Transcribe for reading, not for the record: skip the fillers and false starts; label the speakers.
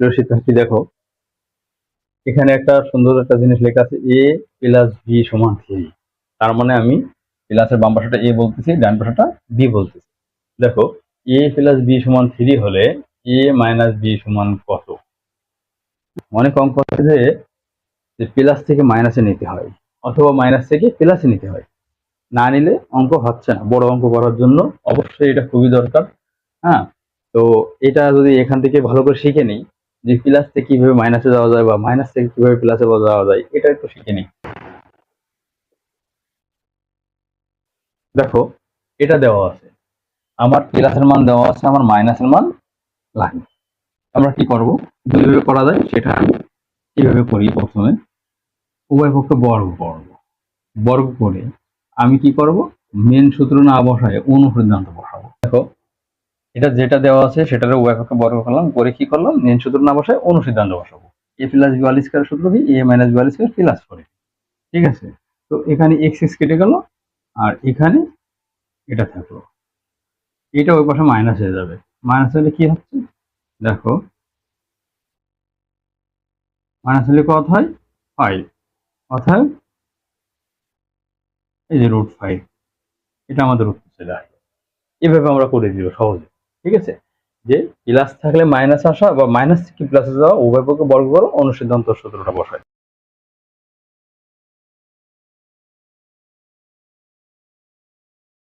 Speaker 1: প্রিয় শিক্ষার্থী দেখো, এখানে একটা সুন্দর একটা জিনিস লেখা আছে, এ প্লাস বি সমান 3। তার মানে আমি প্লাসের বাম পাশটা এ বলতেছি, ডান পাশটা বি বলতেছি। দেখো, এ প্লাস বি সমান 3 হলে এ মাইনাস বি সমান কত? অনেক অঙ্ক আছে যে প্লাস থেকে মাইনাসে নিতে হয়, অথবা মাইনাস থেকে প্লাসে নিতে হয়। না নিলে অঙ্ক হচ্ছে না। বড় অঙ্ক করার জন্য অবশ্যই এটা খুবই দরকার। হ্যাঁ, তো এটা যদি এখান থেকে ভালো করে শিখে নিই যে প্লাস থেকে কিভাবে মাইনাসে যাওয়া যায় বা মাইনাস থেকে কিভাবে প্লাসে যাওয়া যায়, এটা একটু শিখে নিই। দেখো, এটা দেওয়া আছে, আমার প্লাসের মান দেওয়া আছে, আমার মাইনাসের মান লাগবে। আমরা কি করব, দুইভাবে করা যায় সেটা কিভাবে করি। প্রথমে উভয় পক্ষে বর্গ করব, বর্গ করে আমি কি করব, মেন সূত্র না বসায় অনুসিদ্ধান্ত বসাবো। দেখো, এটা যেটা দেওয়া আছে সেটার উভয় পক্ষে বর্গ করলাম, করে কি করলাম, মেন সূত্র না বসায় অনুসিদ্ধান্ত বসাবো। A plus B whole square সূত্র কি, A minus B whole square plus করে। ঠিক আছে, তো এখানে এক্স এক্স কেটে গেল, আর এখানে এটা থাকলো, এটা ওই পাশে মাইনাস হয়ে যাবে। মাইনাস হলে কি হচ্ছে, দেখো, মাইনাস হলে কত হয়, 5। অর্থাৎ এই যে √5, এটা আমাদের উত্তর চলে আসবে। এভাবে আমরা করে দিব সহজে। ঠিক আছে, যে প্লাস থাকলে মাইনাস আসা বা মাইনাস থেকে প্লাসে যাওয়া, উভয় পক্ষে বর্গ করো, অনুসিদ্ধান্ত সূত্রটা বসায়।